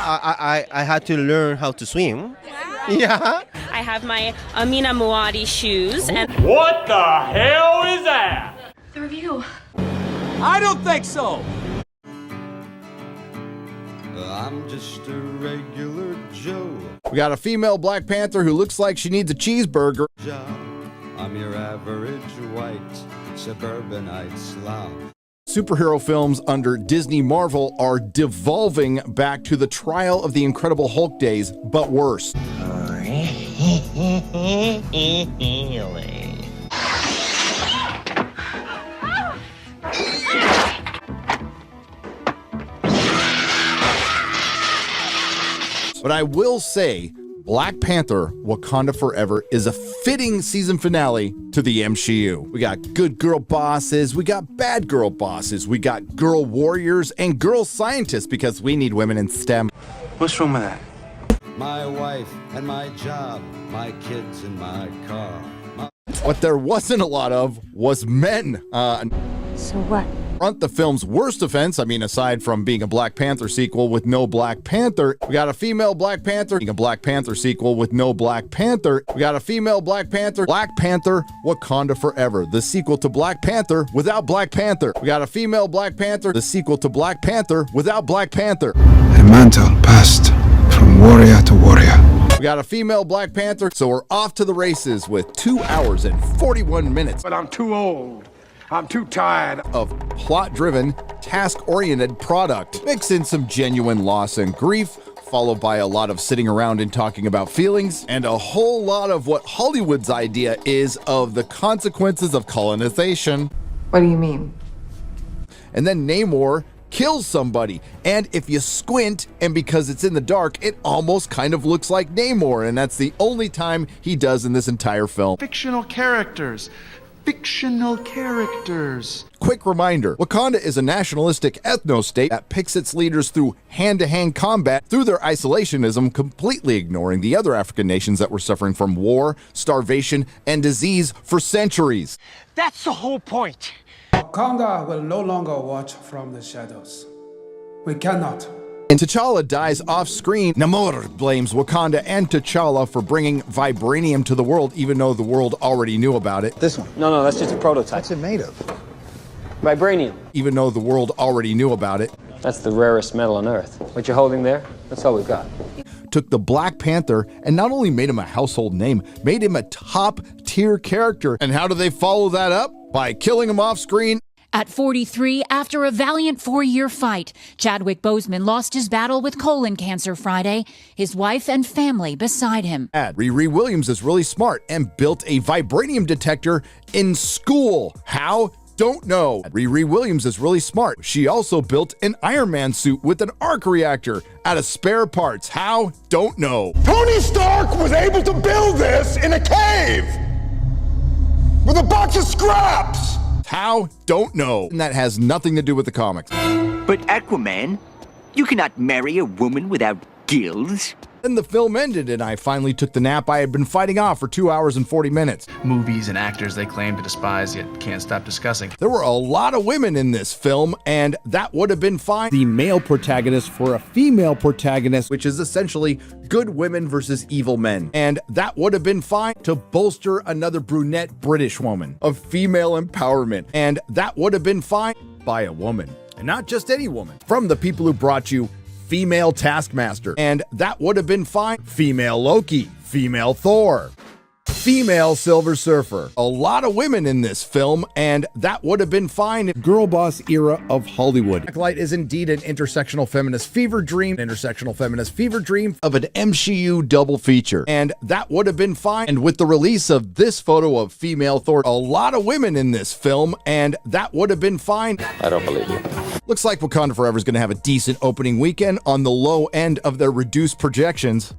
I had to learn how to swim. Yeah. I have my Amina Muaddi shoes. And What the hell is that? the review. I don't think so. I'm just a regular Joe. We got a female Black Panther who looks like she needs a cheeseburger. I'm your average white suburbanite slob. Superhero films under Disney Marvel are devolving back to the Trial of the Incredible Hulk days, but worse. But I will say, Black Panther Wakanda Forever is a fitting season finale to the MCU. We got good girl bosses, we got bad girl bosses, we got girl warriors and girl scientists because we need women in STEM. What's wrong with that? My wife and my job, my kids and my car. What there wasn't a lot of was men. So what? The film's worst offense, I mean, aside from being a Black Panther sequel with no Black Panther, we got a female Black Panther, a Black Panther sequel with no Black Panther, we got a female Black Panther, Wakanda Forever, the sequel to Black Panther without Black Panther. We got a female Black Panther, the sequel to Black Panther without Black Panther. A mantle passed from warrior to warrior. We got a female Black Panther, so we're off to the races with 2 hours and 41 minutes. But I'm too old. I'm too tired of plot-driven, task-oriented product. Mix in some genuine loss and grief, followed by a lot of sitting around and talking about feelings, and a whole lot of what Hollywood's idea is of the consequences of colonization. What do you mean? And then Namor kills somebody, and if you squint, and because it's in the dark, it almost kind of looks like Namor, and that's the only time he does in this entire film. Fictional characters. Quick reminder, Wakanda is a nationalistic ethno-state that picks its leaders through hand-to-hand combat through their isolationism, completely ignoring the other African nations that were suffering from war, starvation, and disease for centuries. That's the whole point. Wakanda will no longer watch from the shadows. We cannot. And T'Challa dies off-screen. Namor blames Wakanda and T'Challa for bringing vibranium to the world, even though the world already knew about it. This one? No, that's just a prototype. What's it made of? Vibranium. Even though the world already knew about it. That's the rarest metal on Earth. What you're holding there, that's all we've got. Took the Black Panther and not only made him a household name, made him a top-tier character. And how do they follow that up? By killing him off-screen. At 43, after a valiant 4-year fight, Chadwick Boseman lost his battle with colon cancer Friday, his wife and family beside him. Riri Williams is really smart and built a vibranium detector in school. How? Don't know. Riri Williams is really smart. She also built an Iron Man suit with an arc reactor out of spare parts. How? Don't know. Tony Stark was able to build this in a cave with a box of scraps. How? Don't know. And that has nothing to do with the comics. But Aquaman, you cannot marry a woman without gills. Then the film ended and I finally took the nap I had been fighting off for 2 hours and 40 minutes. Movies and actors they claim to despise yet can't stop discussing. There were a lot of women in this film and that would have been fine. The male protagonist for a female protagonist, which is essentially good women versus evil men. And that would have been fine to bolster another brunette British woman of female empowerment. And that would have been fine by a woman. And not just any woman. From the people who brought you female Taskmaster, and that would have been fine. Female Loki, female Thor, female Silver Surfer. A lot of women in this film, and that would have been fine. Girl boss era of Hollywood. Blacklight is indeed an intersectional feminist fever dream, of an MCU double feature, and that would have been fine. And with the release of this photo of female Thor, a lot of women in this film, and that would have been fine. I don't believe you. Looks like Wakanda Forever is going to have a decent opening weekend on the low end of their reduced projections.